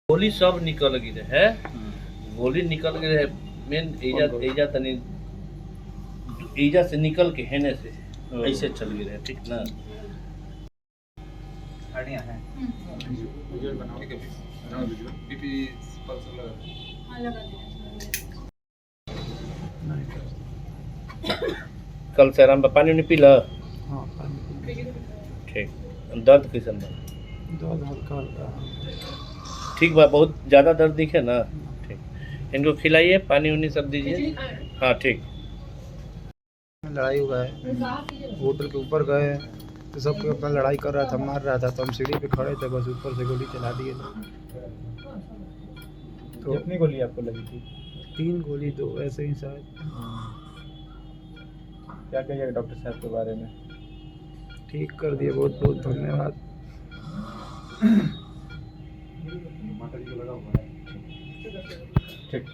गोली सब निकल गई है। गोली निकल गई है मेन एजा तनी एजा से निकल के हेने से ऐसे चल गए रहे, ठीक ना। कल से आराम पानी नहीं पीला। हाँ पानी ठीक। दर्द कैसन बा? दर्द हल्का हल्का ठीक बा, बहुत ज़्यादा दर्द दिखे ना। ठीक, इनको खिलाइए, पानी उनी सब दीजिए। हाँ ठीक। लड़ाई हुआ है, होटल के ऊपर गए तो सब कोई अपना लड़ाई कर रहा था, मार रहा था, तो हम सीढ़ी पे खड़े थे, बस ऊपर से गोली चला दिए। तो कितनी गोली आपको लगी थी? 3 गोली, 2 ऐसे ही शायद। क्या कहिएगा डॉक्टर साहब के बारे में? ठीक कर दिए, बहुत बहुत धन्यवाद। ठीक।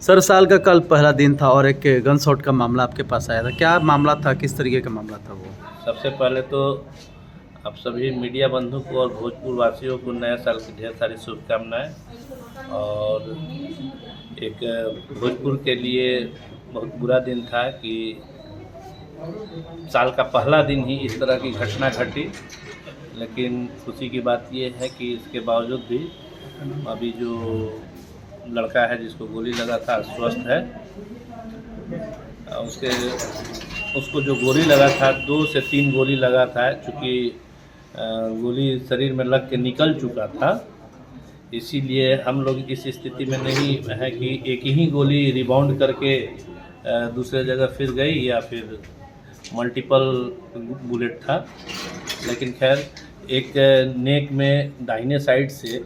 सर, साल का कल पहला दिन था और एक गन शॉट का मामला आपके पास आया था, क्या मामला था, किस तरीके का मामला था वो? सबसे पहले तो आप सभी मीडिया बंधु को और भोजपुर वासियों को नए साल की ढेर सारी शुभकामनाएं। और एक भोजपुर के लिए बहुत बुरा दिन था कि साल का पहला दिन ही इस तरह की घटना घटी, लेकिन खुशी की बात ये है कि इसके बावजूद भी अभी जो लड़का है जिसको गोली लगा था स्वस्थ है। उसको जो गोली लगा था 2 से 3 गोली लगा था, चूँकि गोली शरीर में लग के निकल चुका था, इसीलिए हम लोग इस स्थिति में नहीं है कि एक ही गोली रिबाउंड करके दूसरे जगह फिर गई या फिर मल्टीपल बुलेट था। लेकिन खैर एक नेक में दाहिने साइड से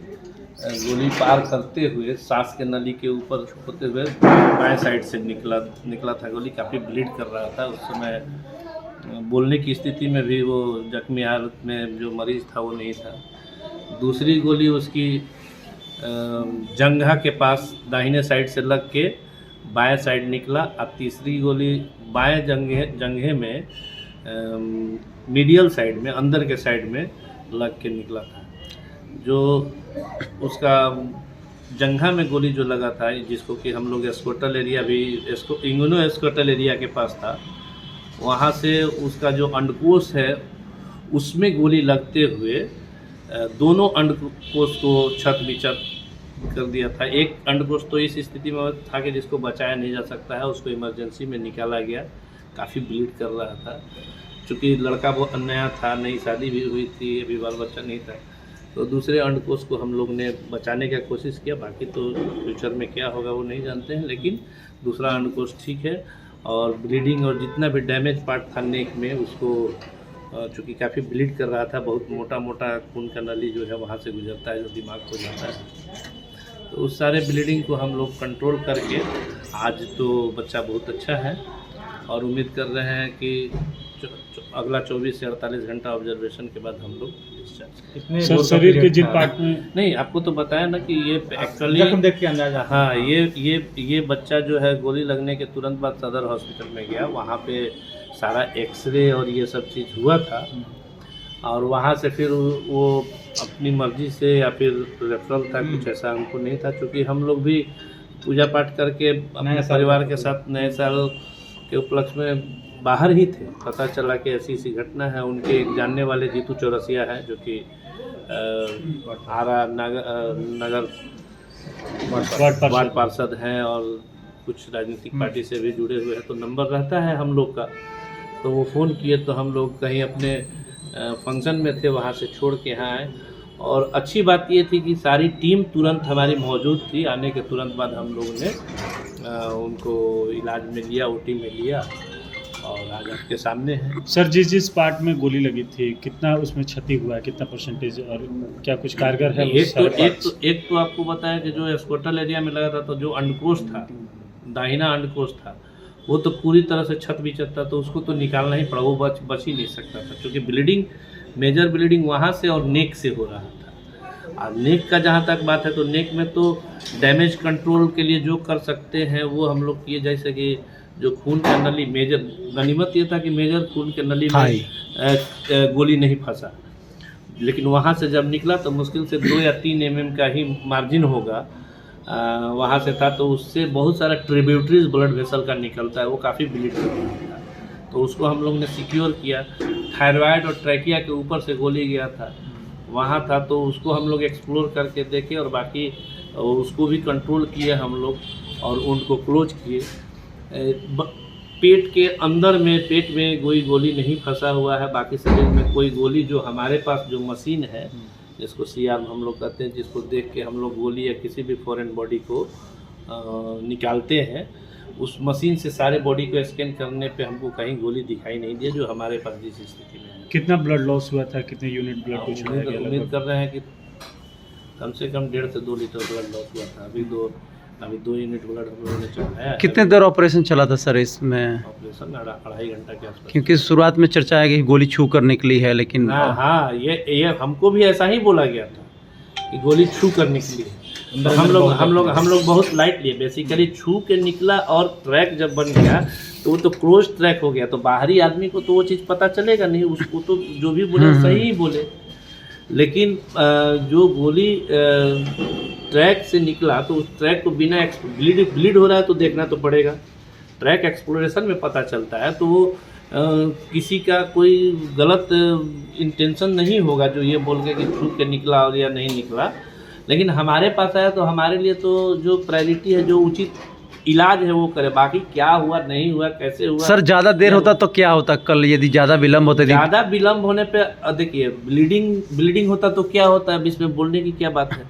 गोली पार करते हुए सांस के नली के ऊपर होते हुए बाएं साइड से निकला था गोली। काफ़ी ब्लीड कर रहा था उस समय, बोलने की स्थिति में भी वो जख्मी हालत में जो मरीज़ था वो नहीं था। दूसरी गोली उसकी जंघा के पास दाहिने साइड से लग के बाएं साइड निकला, और तीसरी गोली बाएं जंघे में मीडियल साइड में अंदर के साइड में लग के निकला था। जो उसका जंघा में गोली जो लगा था, जिसको कि हम लोग एस्कोटल एरिया भी इंगनो एस्कोटल एरिया के पास था, वहाँ से उसका जो अंडकोश है उसमें गोली लगते हुए दोनों अंडकोश को छत बिछत कर दिया था। एक अंडकोश तो इस स्थिति में था कि जिसको बचाया नहीं जा सकता है, उसको इमरजेंसी में निकाला गया, काफ़ी ब्लीड कर रहा था। चूँकि लड़का बहुत नया था, नई शादी भी हुई थी, अभी बाल बच्चा नहीं था, तो दूसरे अंडकोश को हम लोग ने बचाने का कोशिश किया। बाकी तो फ्यूचर में क्या होगा वो नहीं जानते हैं, लेकिन दूसरा अंडकोश ठीक है। और ब्लीडिंग और जितना भी डैमेज पार्ट था नेक में, उसको चूँकि काफ़ी ब्लीड कर रहा था, बहुत मोटा मोटा खून का नली जो है वहाँ से गुजरता है जो दिमाग को जाता है, तो उस सारे ब्लीडिंग को हम लोग कंट्रोल करके आज तो बच्चा बहुत अच्छा है। और उम्मीद कर रहे हैं कि अगला 24 से 48 घंटा ऑब्जर्वेशन के बाद हम लोग कितने सर, शरीर के जिन पार्ट में नहीं, आपको तो बताया ना कि ये एक्चुअली देख के अंदाजा। हाँ, ये बच्चा जो है गोली लगने के तुरंत बाद सदर हॉस्पिटल में गया, वहाँ पे सारा एक्सरे और ये सब चीज़ हुआ था, और वहाँ से फिर वो अपनी मर्जी से या फिर रेफरल था, कुछ ऐसा हमको नहीं था। क्योंकि हम लोग भी पूजा पाठ करके अपने परिवार के साथ नए साल के उपलक्ष्य में बाहर ही थे। पता चला कि ऐसी ऐसी घटना है। उनके एक जानने वाले जीतू चौरसिया है, जो कि आरा नगर वार्ड पार्षद हैं और कुछ राजनीतिक पार्टी से भी जुड़े हुए हैं, तो नंबर रहता है हम लोग का। तो वो फ़ोन किए तो हम लोग कहीं अपने फंक्शन में थे, वहाँ से छोड़ के यहाँ आए। और अच्छी बात ये थी कि सारी टीम तुरंत हमारी मौजूद थी। आने के तुरंत बाद हम लोगों ने उनको इलाज में लिया, ओटी में लिया, और आज आपके सामने है। सर, जिस पार्ट में गोली लगी थी, कितना उसमें क्षति हुआ है, कितना परसेंटेज, और क्या कुछ कारगर है? एक तो आपको बताया कि जो एस्कोटल एरिया में लगा था, तो जो अंडकोश था, दाहिना अंडकोश था, वो तो पूरी तरह से छत बिछत था, तो उसको तो निकालना ही पड़ा, वो बच ही नहीं सकता था। क्योंकि ब्लीडिंग, मेजर ब्लीडिंग वहाँ से और नेक से हो रहा था। और नेक का जहाँ तक बात है, तो नेक में तो डैमेज कंट्रोल के लिए जो कर सकते हैं वो हम लोग किए। जैसे कि जो खून का नली, मेजर गनीमत ये था कि मेजर खून के नली में गोली नहीं फंसा। लेकिन वहाँ से जब निकला तो मुश्किल से 2 या 3 mm का ही मार्जिन होगा, वहाँ से था। तो उससे बहुत सारा ट्रिब्यूटरीज ब्लड वेसल का निकलता है, वो काफ़ी ब्लीड कर रहा था। तो उसको हम लोग ने सिक्योर किया। थायराइड और ट्रैकिया के ऊपर से गोली गया था, वहाँ था, तो उसको हम लोग एक्सप्लोर करके देखे और बाकी उसको भी कंट्रोल किए हम लोग और उनको क्लोज किए। पेट के अंदर में, पेट में कोई गोली नहीं फंसा हुआ है, बाकी शरीर में कोई गोली, जो हमारे पास जो मशीन है जिसको CR हम लोग कहते हैं, जिसको देख के हम लोग गोली या किसी भी फॉरेन बॉडी को निकालते हैं, उस मशीन से सारे बॉडी को स्कैन करने पे हमको कहीं गोली दिखाई नहीं दी जो हमारे पास जिस स्थिति में है। कितना ब्लड लॉस हुआ था, कितने यूनिट ब्लड को चढ़ाया गया? उम्मीद कर रहे हैं कि कम से कम 1.5 से 2 लीटर ब्लड लॉस हुआ था। अभी 2 यूनिट ब्लड हम लोगों ने चढ़ाया है। कितने देर ऑपरेशन चला था सर इसमें? ऑपरेशन 2.5 घंटा के आसपास। क्योंकि शुरुआत में चर्चा है कि गोली छू कर निकली है, लेकिन हाँ, ये हमको भी ऐसा ही बोला गया था कि गोली छू कर निकली है। तो हम लोग बहुत लाइट लिए, बेसिकली छू के निकला और ट्रैक जब बन गया तो वो तो क्लोज ट्रैक हो गया, तो बाहरी आदमी को तो वो चीज़ पता चलेगा नहीं, उसको तो जो भी बोले सही ही बोले। लेकिन जो गोली ट्रैक से निकला तो उस ट्रैक को बिना ब्लीड हो रहा है तो देखना तो पड़ेगा। ट्रैक एक्सप्लोरेशन में पता चलता है, तो वो किसी का कोई गलत इंटेंशन नहीं होगा जो ये बोल के कि छू के निकला और या नहीं निकला। लेकिन हमारे पास आया तो हमारे लिए तो जो प्रायोरिटी है, जो उचित इलाज है वो करे, बाकी क्या हुआ नहीं हुआ कैसे हुआ। सर ज़्यादा देर होता तो क्या होता कल, यदि ज़्यादा विलम्ब होता? ज़्यादा विलम्ब होने पे देखिए, ब्लीडिंग होता तो क्या होता है, अब इसमें बोलने की क्या बात है।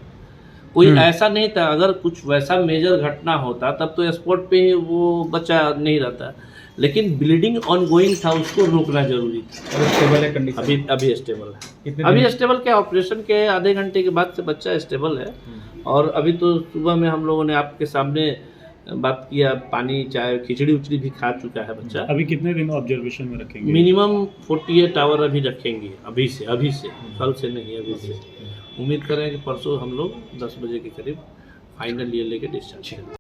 कोई ऐसा नहीं था, अगर कुछ वैसा मेजर घटना होता तब तो स्पॉट पे ही वो बच्चा नहीं रहता, लेकिन ब्लीडिंग ऑनगोइंग था, उसको रोकना जरूरी था। स्टेबल है कंडीशन? अभी स्टेबल है। अभी स्टेबल क्या, ऑपरेशन के आधे घंटे के बाद से बच्चा स्टेबल है। और अभी तो सुबह में हम लोगों ने आपके सामने बात किया, पानी चाय खिचड़ी उचड़ी भी खा चुका है बच्चा। अभी कितने दिन ऑब्जर्वेशन में रखेंगे? मिनिमम 48 आवर अभी रखेंगे, अभी से कल से नहीं, अभी से। उम्मीद कर रहे हैं कि परसों हम लोग 10 बजे के करीब फाइनल ये लेके डिस्चार्ज करेंगे।